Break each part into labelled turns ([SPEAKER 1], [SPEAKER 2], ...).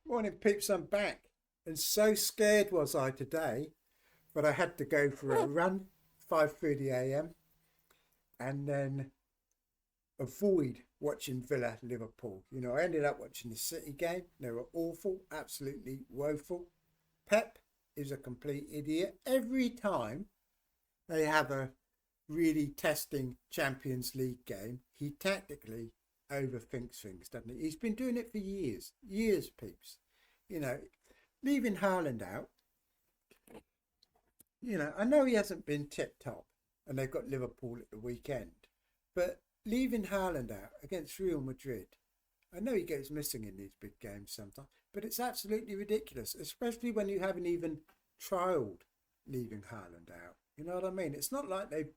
[SPEAKER 1] Morning, peeps. I'm back. And so scared was I today, but I had to go for a run, 5:30 a.m., and then avoid watching Villa Liverpool. I ended up watching the City game. They were awful, absolutely woeful. Pep is a complete idiot. Every time they have a really testing Champions League game, he tactically overthinks things, doesn't he? He's been doing it for years, peeps. You know, leaving Haaland out, I know he hasn't been tip top and they've got Liverpool at the weekend, but leaving Haaland out against Real Madrid, I know he goes missing in these big games sometimes, but it's absolutely ridiculous, especially when you haven't even trialled leaving Haaland out. You know what I mean? It's not like they've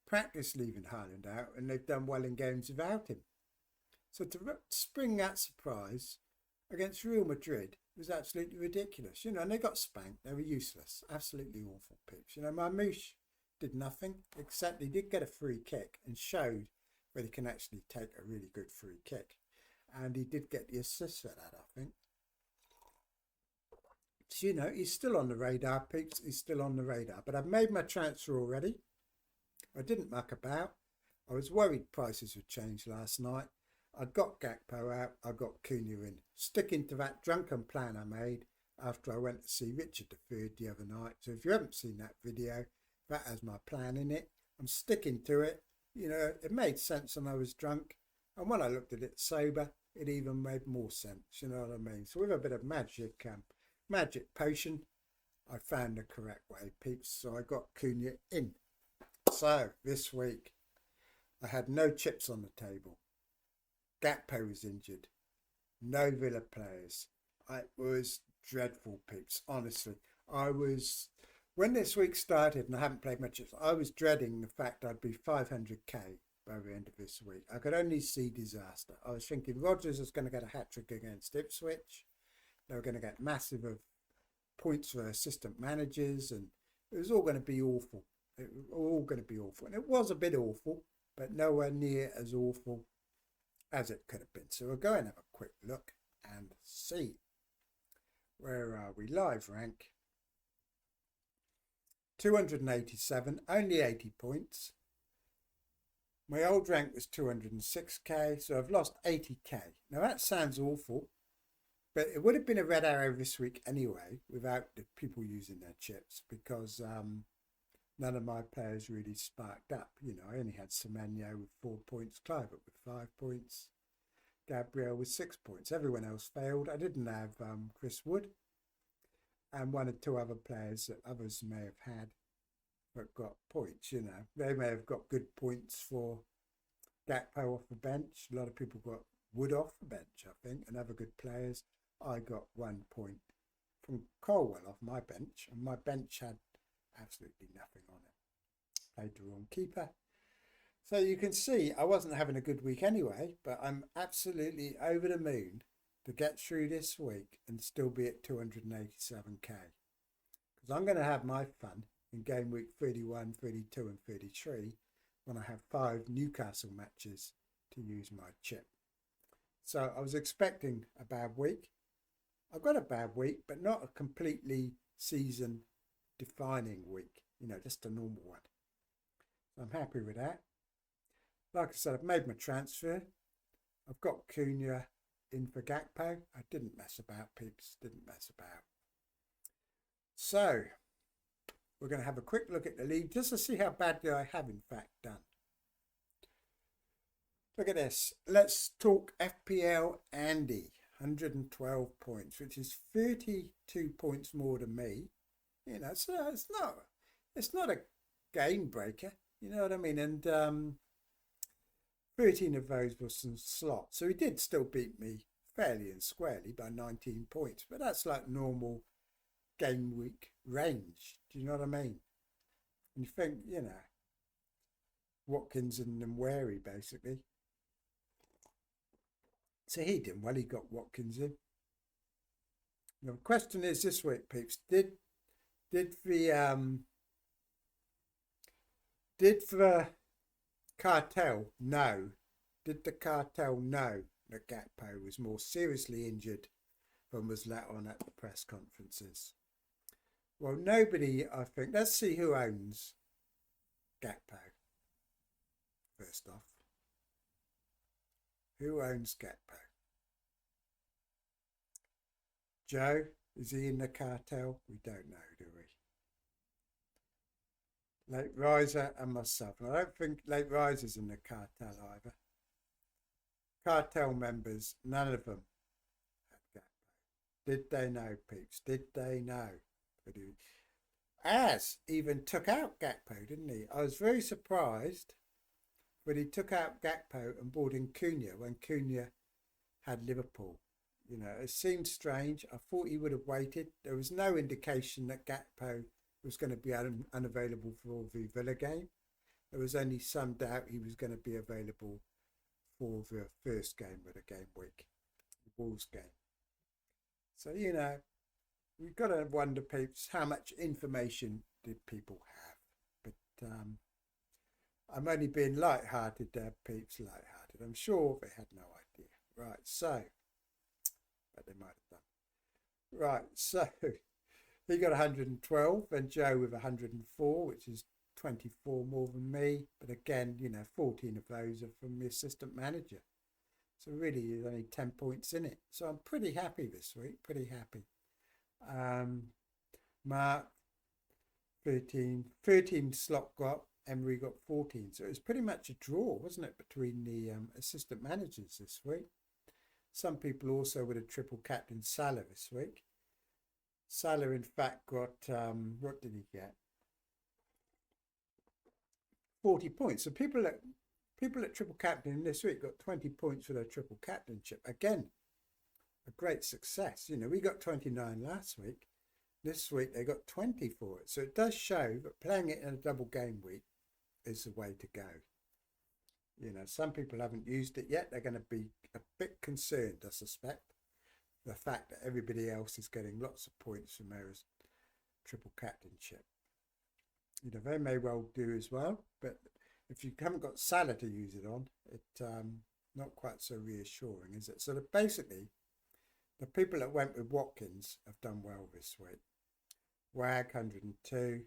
[SPEAKER 1] practiced leaving Haaland out and they've done well in games without him. So to spring that surprise against Real Madrid was absolutely ridiculous. And they got spanked. They were useless. Absolutely awful pips. Marmoush did nothing except he did get a free kick and showed that he can actually take a really good free kick. And he did get the assist for that, I think. So, he's still on the radar, peeps. He's still on the radar. But I've made my transfer already. I didn't muck about. I was worried prices would change last night. I got Gakpo out, I got Cunha in, sticking to that drunken plan I made after I went to see Richard III the other night. So if you haven't seen that video, that has my plan in it. I'm sticking to it. It made sense when I was drunk, and when I looked at it sober, it even made more sense. You know what I mean? So with a bit of magic potion, I found the correct way, peeps. So I got Cunha in. So this week, I had no chips on the table. Gakpo was injured. No Villa players. It was dreadful, peeps. Honestly, when this week started and I haven't played much, I was dreading the fact I'd be 500k by the end of this week. I could only see disaster. I was thinking Rodgers was going to get a hat-trick against Ipswich. They were going to get massive of points for assistant managers, and it was all going to be awful. It was all going to be awful. And it was a bit awful, but nowhere near as awful as it could have been. So we'll go and have a quick look and see. Where are we? Live rank 287, only 80 points. My old rank was 206k, so I've lost 80k. Now that sounds awful, but it would have been a red arrow this week anyway without the people using their chips, because none of my players really sparked up. I only had Semenyo with 4 points, Clive with 5 points, Gabriel with 6 points. Everyone else failed. I didn't have Chris Wood and one or two other players that others may have had but got points. They may have got good points for Gakpo off the bench. A lot of people got Wood off the bench, I think, and other good players. I got 1 point from Colwell off my bench, and my bench had absolutely nothing on it. Played the wrong keeper. So you can see I wasn't having a good week anyway, but I'm absolutely over the moon to get through this week and still be at 287k. Because I'm going to have my fun in game week 31, 32 and 33 when I have 5 Newcastle matches to use my chip. So I was expecting a bad week. I got a bad week, but not a completely season defining week, just a normal one. So I'm happy with that. Like I said, I've made my transfer. I've got Cunha in for Gakpo. I didn't mess about, peeps. Didn't mess about. So we're going to have a quick look at the league just to see how badly I have in fact done. Look at this. Let's talk FPL Andy. 112 points, which is 32 points more than me. So it's not a game breaker. You know what I mean? And 13 of those were some slots. So he did still beat me fairly and squarely by 19 points. But that's like normal game week range. Do you know what I mean? And you think, Watkins and Wary basically. So he did well. He got Watkins in. Now, the question is this week, peeps, did the cartel know? Did the cartel know that Gakpo was more seriously injured and was let on at the press conferences. Well, nobody, I think. Let's see who owns Gakpo. First off, who owns Gakpo? Joe, is he in the cartel? We don't know, do we? Late Riser and myself. And I don't think Late Riser's in the cartel either. Cartel members, none of them had Gakpo. Did they know, peeps? Did they know? But As even took out Gakpo, didn't he? I was very surprised when he took out Gakpo and brought in Cunha when Cunha had Liverpool. You know, it seemed strange. I thought he would have waited. There was no indication that Gakpo was going to be unavailable for the Villa game. There was only some doubt he was going to be available for the first game of the game week, the Wolves game. So, you know, we've got to wonder, peeps, how much information did people have? But I'm only being light-hearted there, peeps, light-hearted. I'm sure they had no idea. Right, so, but they might have done. Right, so he got 112 and Joe with 104, which is 24 more than me. But again, you know, 14 of those are from the assistant manager. So really, there's only 10 points in it. So I'm pretty happy this week, pretty happy. Mark, 13 Slot got, Emery got 14. So it was pretty much a draw, wasn't it, between the assistant managers this week. Some people also would have triple captained Salah this week. Salah, in fact, got, what did he get? 40 points. So people at triple captain this week got 20 points for their triple captainship. Again, a great success. You know, we got 29 last week. This week they got 20 for it. So it does show that playing it in a double game week is the way to go. You know, some people haven't used it yet. They're going to be a bit concerned, I suspect. The fact that everybody else is getting lots of points from their triple captainship. You know, they may well do as well, but if you haven't got Salah to use it on, it's not quite so reassuring, is it? So basically, the people that went with Watkins have done well this week. Wag, 102.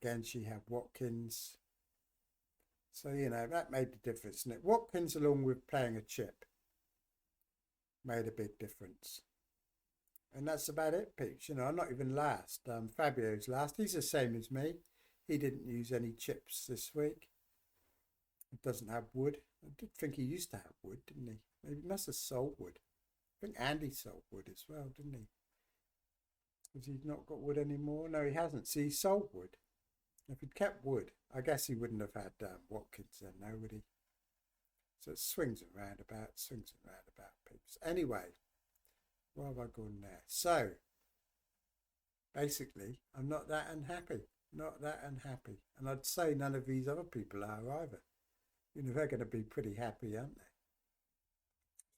[SPEAKER 1] Again, she had Watkins. So, you know, that made the difference. And Watkins, along with playing a chip, made a big difference. And that's about it, peeps. You know, I'm not even last. Fabio's last. He's the same as me. He didn't use any chips this week. He doesn't have wood. I did think he used to have wood, didn't he? Maybe he must have sold wood. I think Andy sold wood as well, didn't he? Has he not got wood anymore? No, he hasn't. See, he sold wood. If he'd kept wood, I guess he wouldn't have had Watkins then, no, would he? So it swings and roundabouts, peeps. Anyway, where have I gone there? So, basically, I'm not that unhappy. Not that unhappy. And I'd say none of these other people are either. You know, they're going to be pretty happy, aren't they?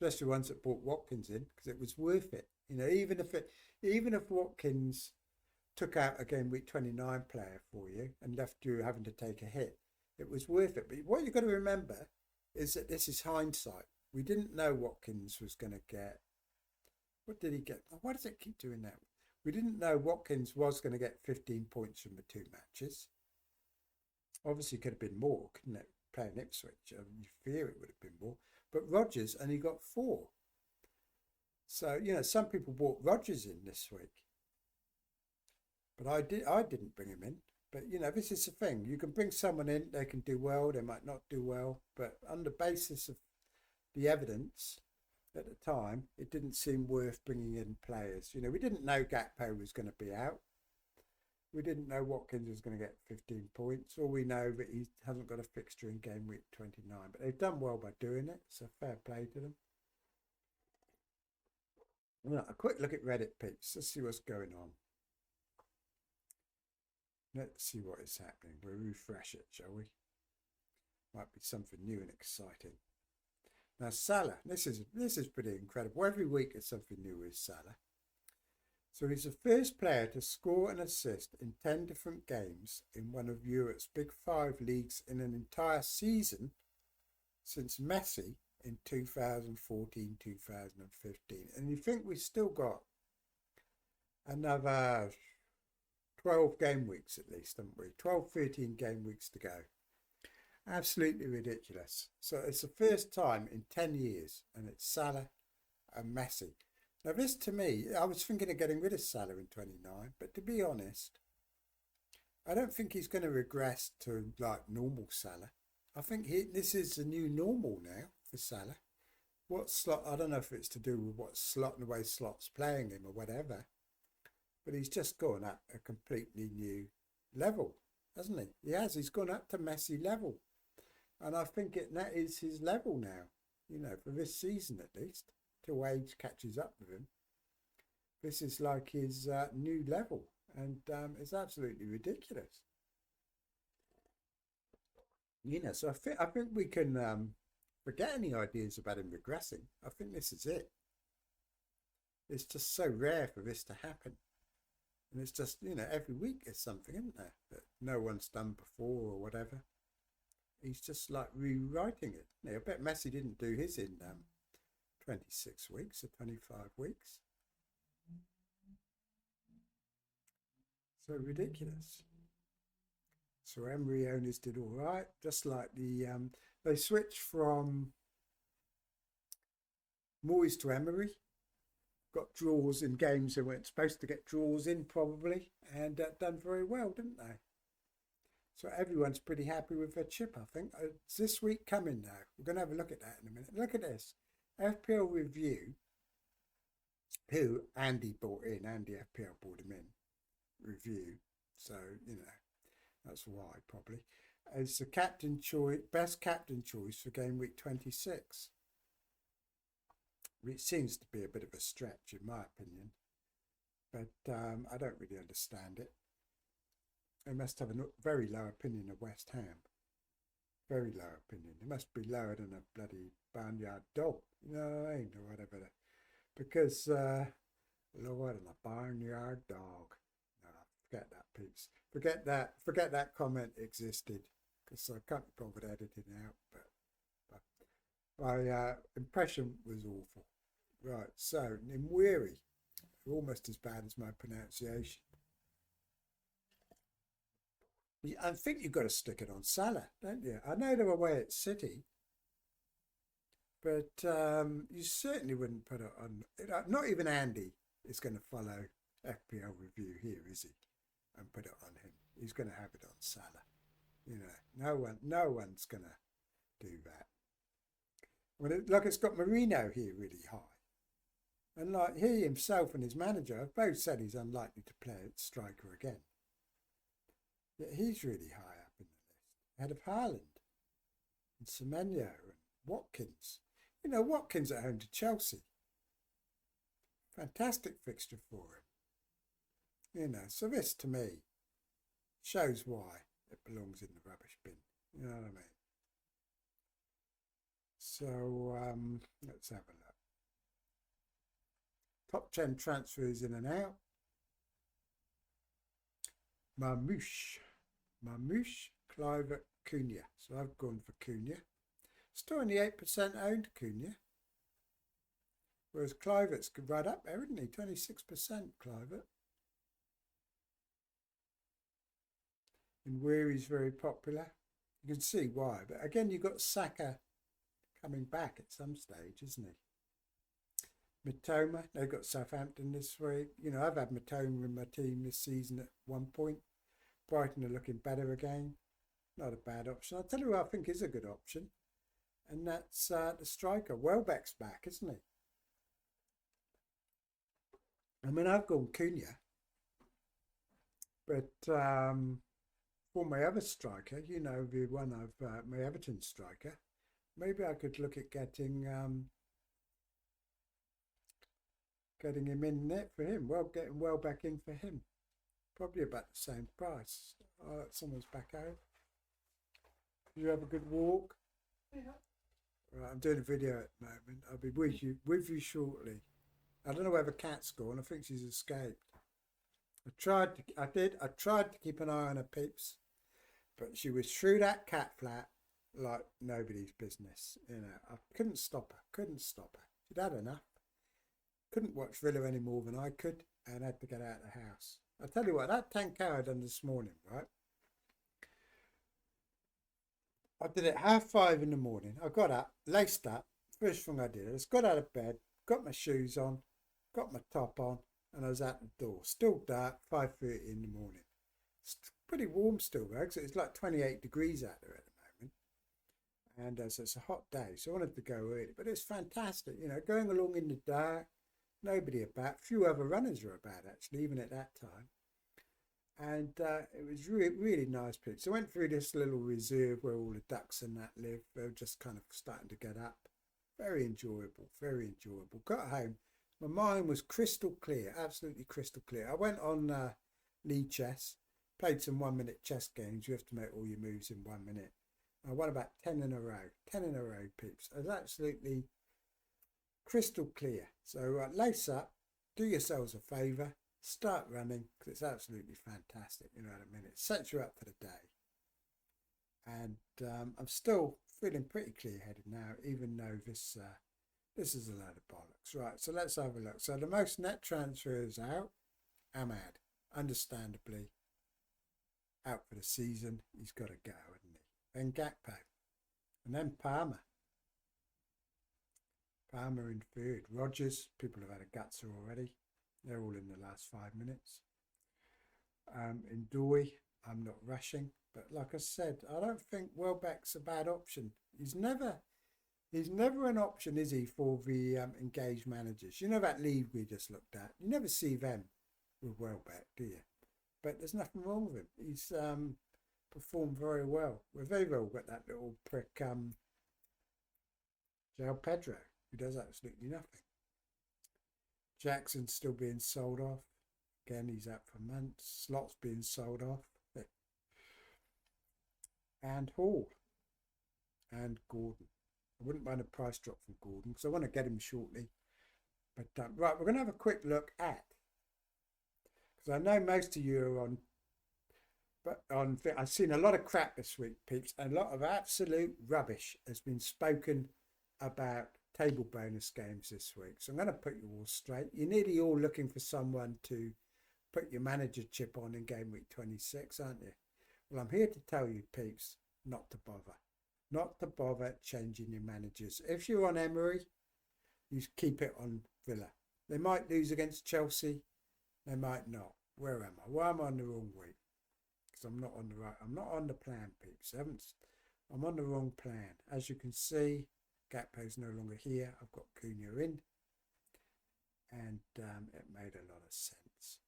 [SPEAKER 1] Especially ones that brought Watkins in, because it was worth it. You know, even if Watkins took out a game week 29 player for you and left you having to take a hit, it was worth it. But what you've got to remember is that this is hindsight. We didn't know Watkins was going to get... What did he get? Why does it keep doing that? We didn't know Watkins was going to get 15 points from the 2 matches. Obviously, it could have been more, couldn't it? Playing Ipswich, you fear it would have been more. But Rodgers only got 4. So, you know, some people brought Rodgers in this week. But I didn't bring him in. But, you know, this is the thing. You can bring someone in, they can do well, they might not do well. But on the basis of the evidence at the time, it didn't seem worth bringing in players. You know, we didn't know Gakpo was going to be out. We didn't know Watkins was going to get 15 points. All we know that he hasn't got a fixture in game week 29. But they've done well by doing it, so fair play to them. Well, a quick look at Reddit, peeps. Let's see what's going on. Let's see what is happening. We'll refresh it, shall we? Might be something new and exciting. Now, Salah. This is pretty incredible. Every week there's something new with Salah. So he's the first player to score and assist in 10 different games in one of Europe's Big 5 leagues in an entire season since Messi in 2014, 2015. And you think we've still got another 12 game weeks at least, haven't we? 12, 13 game weeks to go. Absolutely ridiculous. So it's the first time in 10 years, and it's Salah and Messi. Now this to me, I was thinking of getting rid of Salah in 29, but to be honest, I don't think he's going to regress to like normal Salah. I think this is the new normal now for Salah. What slot, I don't know if it's to do with what slot and the way Slot's playing him or whatever, but he's just gone up a completely new level, hasn't he? He has, he's gone up to Messi level. And I think that is his level now, you know, for this season at least, till age catches up with him. This is like his new level, and it's absolutely ridiculous. You know, so I think we can forget any ideas about him regressing. I think this is it. It's just so rare for this to happen. And it's just, you know, every week there's something, isn't there, that no one's done before or whatever. He's just like rewriting it. I bet Messi didn't do his in 26 weeks or 25 weeks. So ridiculous. So Emery owners did all right, just like they switched from Moyes to Emery, got draws in games they weren't supposed to get draws in probably, and done very well, didn't they? So everyone's pretty happy with their chip, I think. It's this week coming now. We're going to have a look at that in a minute. Look at this. FPL Review, who Andy bought in. Andy FPL bought him in. Review. So, you know, that's why probably. It's the captain choice, best captain choice for game week 26. It seems to be a bit of a stretch in my opinion. But I don't really understand it. They must have a very low opinion of West Ham. Very low opinion. It must be lower than a bloody barnyard dog. You know what I mean? Or whatever. Because lower than a barnyard dog. No, forget that, peeps. Forget that comment existed. Because I can't be bothered editing out. But my impression was awful. Right, so Nimwiri. Almost as bad as my pronunciation. I think you've got to stick it on Salah, don't you? I know they're away at City, but you certainly wouldn't put it on. Not even Andy is going to follow FPL Review here, is he? And put it on him. He's going to have it on Salah. You know, no one's going to do that. Well, look, it's got Marino here really high, and like he himself and his manager have both said he's unlikely to play at striker again. Yet he's really high up in the list, ahead of Haaland and Semenyo and Watkins. You know, Watkins at home to Chelsea. Fantastic fixture for him. You know, so this to me shows why it belongs in the rubbish bin. You know what I mean? So let's have a look. Top 10 transfers in and out. Marmouche, Clive, Cunha. So I've gone for Cunha. Still only 8% owned Cunha. Whereas Clivett's right up there, isn't he? 26% Clivett. And Weary's very popular. You can see why. But again, you've got Saka coming back at some stage, isn't he? Mitoma, they've got Southampton this week. You know, I've had Mitoma in my team this season at one point. Brighton are looking better again. Not a bad option. I'll tell you who I think is a good option. And that's the striker. Welbeck's back, isn't he? I mean, I've gone Cunha. But for my other striker, you know, the one of my Everton striker, maybe I could look at getting him in net for him. Well, getting Welbeck in for him. Probably about the same price. Oh, someone's back out. Did you have a good walk? Yeah. Right, I'm doing a video at the moment. I'll be with you shortly. I don't know where the cat's gone. I think she's escaped. I tried to keep an eye on her, peeps, but she was through that cat flat like nobody's business. You know, I couldn't stop her. Couldn't stop her. She'd had enough. Couldn't watch Villa any more than I could, and had to get out of the house. I tell you what, that 10k I done this morning, right? I did it 5:30 in the morning. I got up, laced up. First thing I did, I just got out of bed, got my shoes on, got my top on, and I was out the door. Still dark, 5:30 in the morning. It's pretty warm still, though, because it's like 28 degrees out there at the moment. And so it's a hot day, so I wanted to go early. But it's fantastic, you know, going along in the dark, nobody about. Few other runners were about, actually, even at that time. And it was really, really nice pitch. So I went through this little reserve where all the ducks and that live. They were just kind of starting to get up. Very enjoyable, very enjoyable. Got home, my mind was crystal clear, absolutely crystal clear. I went on lead chess, played some 1 minute chess games. You have to make all your moves in 1 minute. I won about 10 in a row, 10 in a row, peeps. I was absolutely crystal clear. So lace up, do yourselves a favour, start running, because it's absolutely fantastic. You know what I mean? It sets you up for the day. And I'm still feeling pretty clear-headed now, even though this is a load of bollocks. Right, so let's have a look. So the most net transfers out, Ahmad, understandably, out for the season. He's got to go, hasn't he? Then Gakpo, and then Palmer. Palmer in third. Rodgers, people have had a gutser already. They're all in the last 5 minutes. In Dewey, I'm not rushing. But like I said, I don't think Welbeck's a bad option. He's never an option, is he, for the engaged managers? You know that league we just looked at? You never see them with Welbeck, do you? But there's nothing wrong with him. He's performed very well. We've very well got that little prick, João Pedro, who does absolutely nothing. Jackson's still being sold off. Again, he's out for months. Slot's being sold off. And Hall and Gordon. I wouldn't mind a price drop from Gordon because I want to get him shortly. But right, we're going to have a quick look at, because I know most of you are on, but I've seen a lot of crap this week, peeps, and a lot of absolute rubbish has been spoken about table bonus games this week. So I'm going to put you all straight. You're nearly all looking for someone to put your manager chip on in game week 26, aren't you? Well, I'm here to tell you, peeps, not to bother. Not to bother changing your managers. If you're on Emery, you keep it on Villa. They might lose against Chelsea. They might not. Where am I? Well, I'm on the wrong week. Because I'm not on the right. I'm not on the plan, peeps. I'm on the wrong plan. As you can see, Gakpo's no longer here. I've got Cunha in. And it made a lot of sense.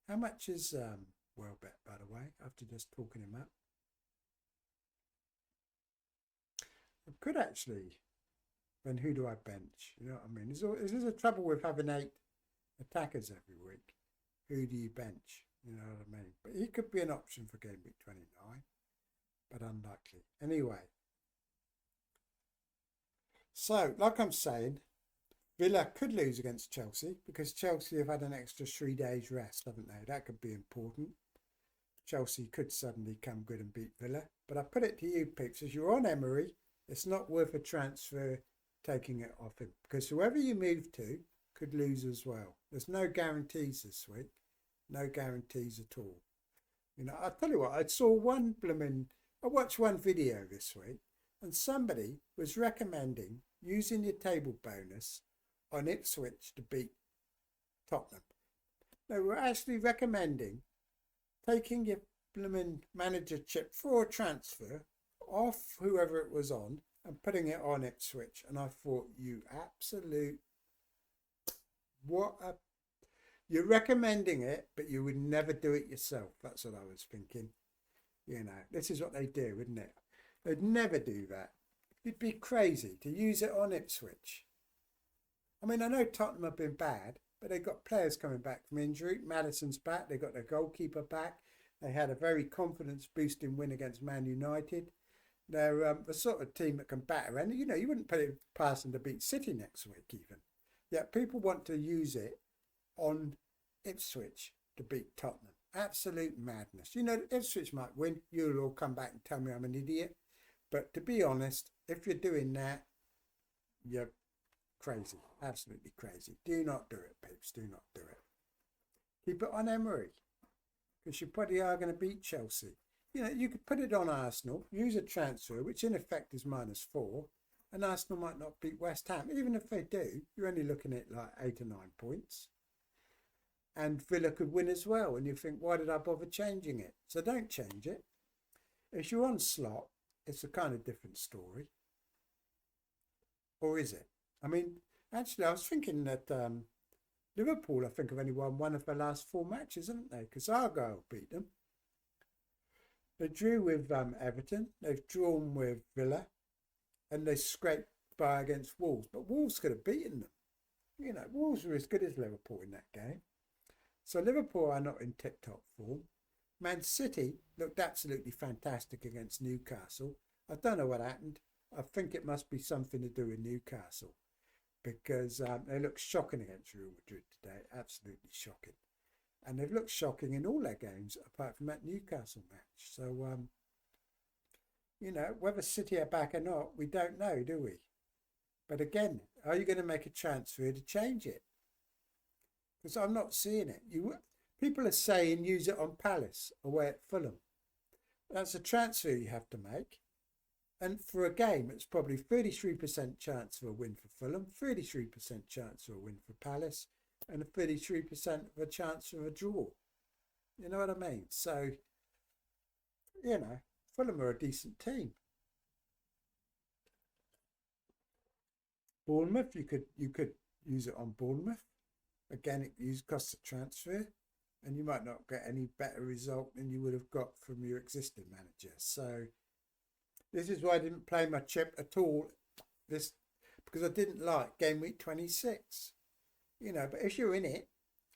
[SPEAKER 1] How much is Welbeck, by the way, after just talking him up? I could actually, then who do I bench? You know what I mean? There's a trouble with having 8 attackers every week. Who do you bench? You know what I mean? But he could be an option for game week 29, but unlikely. Anyway, so like I'm saying, Villa could lose against Chelsea because Chelsea have had an extra 3 days rest, haven't they? That could be important. Chelsea could suddenly come good and beat Villa. But I put it to you, peeps, as you're on Emery, it's not worth a transfer taking it off him because whoever you move to could lose as well. There's no guarantees this week. No guarantees at all. You know, I'll tell you what, I watched one video this week and somebody was recommending using your table bonus on Ipswich to beat Tottenham. They were actually recommending taking your manager chip for a transfer off whoever it was on and putting it on Ipswich. And I thought, you absolute, you're recommending it, but you would never do it yourself. That's what I was thinking. You know, this is what they do, wouldn't it? They'd never do that. It'd be crazy to use it on Ipswich. I mean, I know Tottenham have been bad, but they've got players coming back from injury. Maddison's back. They got their goalkeeper back. They had a very confidence-boosting win against Man United. They're the sort of team that can batter. And, you know, you wouldn't put it past them to beat City next week even. Yet people want to use it on Ipswich to beat Tottenham. Absolute madness. You know, Ipswich might win. You'll all come back and tell me I'm an idiot. But to be honest, if you're doing that, you're crazy, absolutely crazy. Do not do it, peeps. Do not do it. Keep it on Emery, because you probably are going to beat Chelsea. You know, you could put it on Arsenal, use a transfer, which in effect is -4, and Arsenal might not beat West Ham. Even if they do, you're only looking at like 8 or 9 points. And Villa could win as well. And you think, why did I bother changing it? So don't change it. If you're on slot, it's a kind of different story. Or is it? I mean, actually, I was thinking that Liverpool, I think, have only won one of their last 4 matches, haven't they? Because Argyle beat them. They drew with Everton. They've drawn with Villa. And they scraped by against Wolves. But Wolves could have beaten them. You know, Wolves were as good as Liverpool in that game. So Liverpool are not in tip-top form. Man City looked absolutely fantastic against Newcastle. I don't know what happened. I think it must be something to do with Newcastle, because they looked shocking against Real Madrid today. Absolutely shocking. And they've looked shocking in all their games apart from that Newcastle match. So, you know, whether City are back or not, we don't know, do we? But again, are you going to make a transfer to change it? Because I'm not seeing it. People are saying use it on Palace away at Fulham. That's a transfer you have to make. And for a game, it's probably 33% chance of a win for Fulham, 33% chance of a win for Palace, and a 33% of a chance of a draw. You know what I mean? So, you know, Fulham are a decent team. Bournemouth, you could use it on Bournemouth. Again, it costs a transfer, and you might not get any better result than you would have got from your existing manager. So this is why I didn't play my chip at all, because I didn't like game week 26. You know, but if you're in it,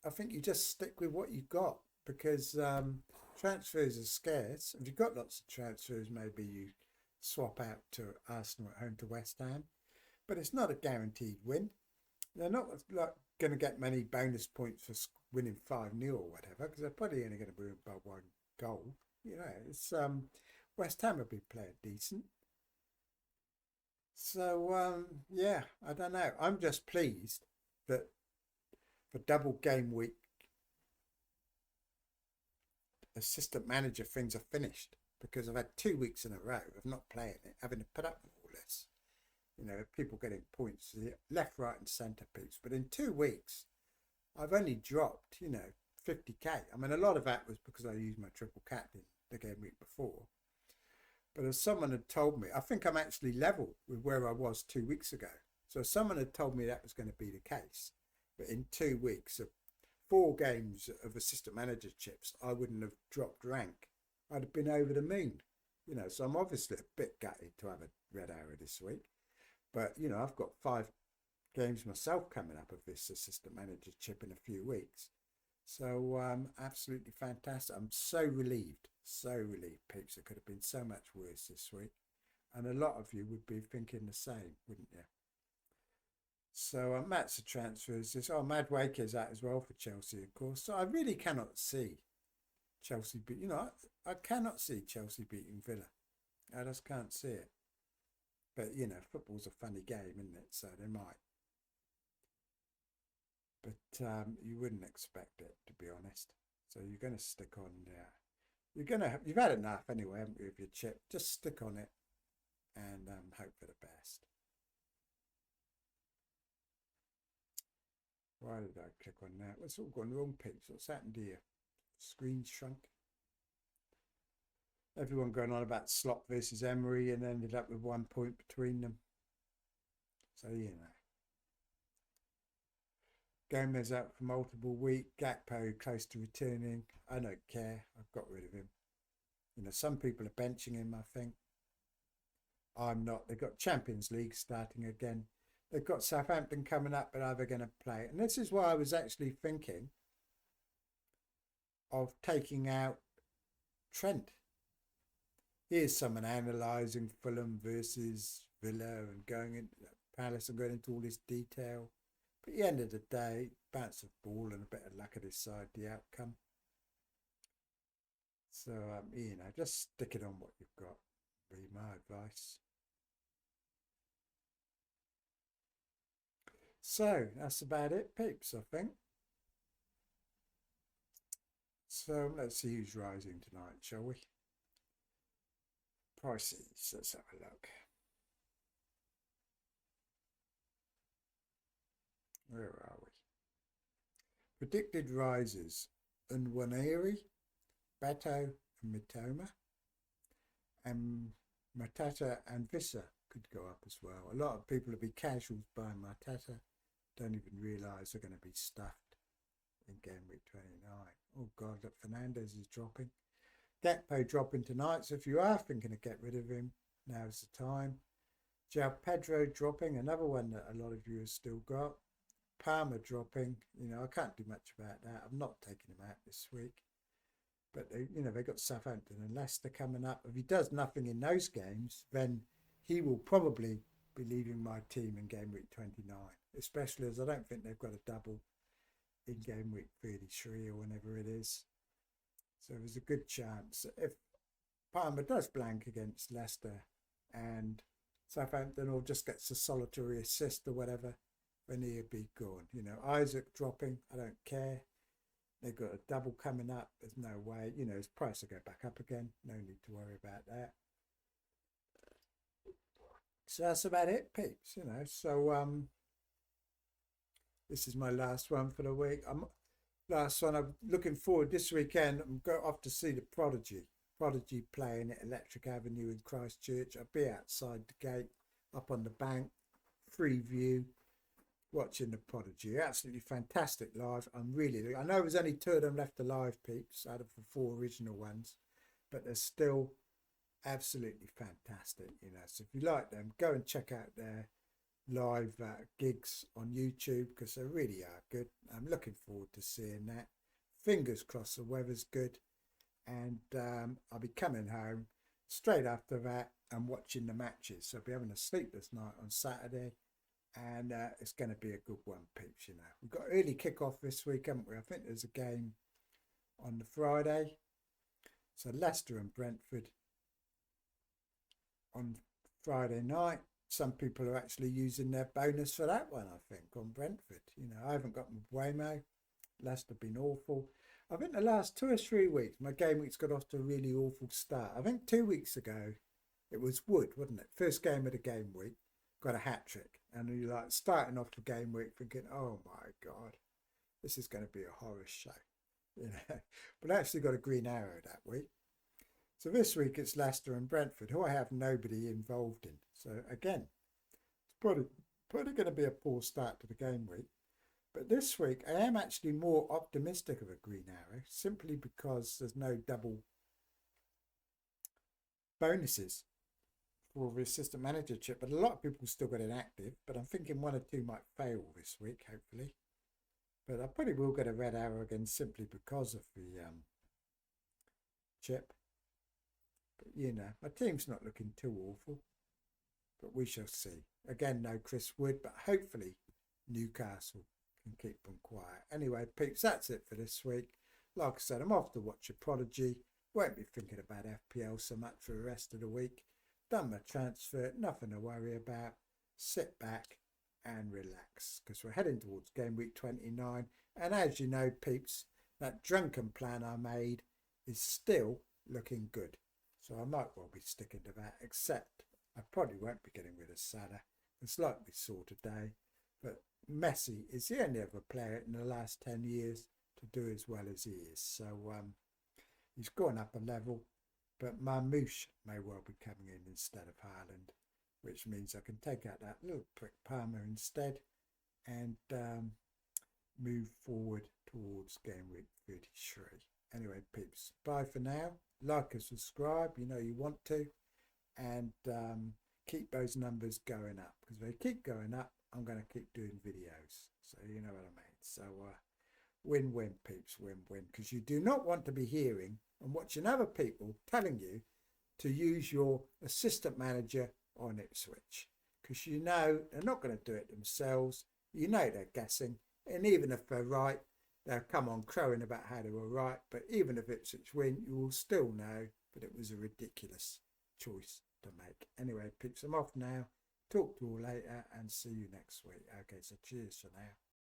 [SPEAKER 1] I think you just stick with what you've got, because transfers are scarce. If you've got lots of transfers, maybe you swap out to Arsenal at home to West Ham, but it's not a guaranteed win. They're not like going to get many bonus points for winning 5-0 or whatever, because they're probably only going to win by 1 goal. You know, it's West Ham have been playing decent. So yeah, I don't know. I'm just pleased that for double game week, assistant manager things are finished, because I've had 2 weeks in a row of not playing it, having to put up with all this. You know, people getting points left, right, and centre, peeps. But in 2 weeks, I've only dropped, you know, 50k. I mean, a lot of that was because I used my triple captain the game week before. But as someone had told me, I think I'm actually level with where I was 2 weeks ago. So someone had told me that was going to be the case. But in 2 weeks of 4 games of assistant manager chips, I wouldn't have dropped rank. I'd have been over the moon. You know, so I'm obviously a bit gutted to have a red arrow this week. But, you know, I've got 5 games myself coming up of this assistant manager chip in a few weeks. So absolutely fantastic. I'm so relieved, peeps. It could have been so much worse this week. And a lot of you would be thinking the same, wouldn't you? So Matt's a transfers. Madueke's out as well for Chelsea, of course. So I really cannot see Chelsea I cannot see Chelsea beating Villa. I just can't see it. But, you know, football's a funny game, isn't it? So they might. But you wouldn't expect it, to be honest. So you're going to stick on there. You've had enough anyway, haven't you, of your chip? Just stick on it and hope for the best. Why did I click on that? What's all gone wrong, peeps? What's happened here? Screen shrunk. Everyone going on about Slot versus Emery and ended up with 1 point between them. So, you know. Gomez out for multiple weeks. Gakpo close to returning. I don't care. I've got rid of him. You know, some people are benching him, I think. I'm not. They've got Champions League starting again. They've got Southampton coming up, but are they going to play? And this is why I was actually thinking of taking out Trent. Here's someone analysing Fulham versus Villa and going into Palace and going into all this detail. But at the end of the day, bounce of ball and a bit of luck at his side, the outcome. So, you know, just stick it on what you've got. Be my advice. So that's about it, peeps, I think. So let's see who's rising tonight, shall we? Prices, let's have a look. Where are we? Predicted rises: Unwaneri, Beto and Mitoma, and Matata and Vissa could go up as well. A lot of people will be casuals buying Matata, don't even realise they're going to be stuffed in game week 29. Oh God, look, Fernandez is dropping. Gakpo dropping tonight, so if you are thinking of get rid of him, now's the time. João Pedro dropping, another one that a lot of you have still got. Palmer dropping, I can't do much about that. I'm not taking him out this week. But, they got Southampton and Leicester coming up. If he does nothing in those games, then he will probably be leaving my team in game week 29, especially as I don't think they've got a double in game week 33 or whenever it is. So there's a good chance if Palmer does blank against Leicester and Southampton or just gets a solitary assist or whatever, then he'll be gone. Isaac dropping, I don't care. They've got a double coming up. There's no way, his price will go back up again. No need to worry about that. So that's about it, peeps. So this is my last one for the week. I'm looking forward this weekend. I'm going off to see the Prodigy playing at Electric Avenue in Christchurch. I'll be outside the gate, up on the bank, free view, watching the Prodigy. Absolutely fantastic live. I know there's only 2 of them left alive, peeps, out of the 4 original ones, but they're still absolutely fantastic. So if you like them, go and check out their live gigs on YouTube, because they really are good. I'm looking forward to seeing that. Fingers crossed the weather's good, and I'll be coming home straight after that and watching the matches. So I'll be having a sleepless night on Saturday, and it's going to be a good one, peeps. We've got early kickoff this week, haven't we? I think there's a game on the Friday. So Leicester and Brentford on Friday night. Some people are actually using their bonus for that one, I think, on Brentford. I haven't got my Waymo. Leicester have been awful. I think the last 2 or 3 weeks, my game week's got off to a really awful start. I think 2 weeks ago, it was Wood, wasn't it? First game of the game week, got a hat-trick. And you're like starting off the game week thinking, oh my God, this is going to be a horror show. But I actually got a green arrow that week. So this week it's Leicester and Brentford, who I have nobody involved in. So again, it's probably going to be a poor start to the game week. But this week I am actually more optimistic of a green arrow, simply because there's no double bonuses for the assistant manager chip. But a lot of people still got it active. But I'm thinking 1 or 2 might fail this week, hopefully. But I probably will get a red arrow again simply because of the chip. But my team's not looking too awful, but we shall see. Again, no Chris Wood, but hopefully Newcastle can keep them quiet. Anyway, peeps, that's it for this week. Like I said, I'm off to watch a Prodigy. Won't be thinking about FPL so much for the rest of the week. Done my transfer, nothing to worry about. Sit back and relax, because we're heading towards game week 29. And as you know, peeps, that drunken plan I made is still looking good. So I might well be sticking to that, except I probably won't be getting rid of Salah. It's like we saw today. But Messi is the only other player in the last 10 years to do as well as he is. So he's gone up a level. But Marmouche may well be coming in instead of Haaland, which means I can take out that little prick Palmer instead and move forward towards game week 33. Anyway, peeps, bye for now. Like and subscribe, you want to, and keep those numbers going up, because if they keep going up, I'm going to keep doing videos. So you know what I mean. So win-win, peeps, win-win, because you do not want to be hearing and watching other people telling you to use your assistant manager on Ipswich, because they're not going to do it themselves. They're guessing, and even if they're right, they'll come on crowing about how they were right. But even if Ipswich win, you will still know that it was a ridiculous choice to make. Anyway, peeps, I'm off now. Talk to you all later and see you next week. Okay, so cheers for now.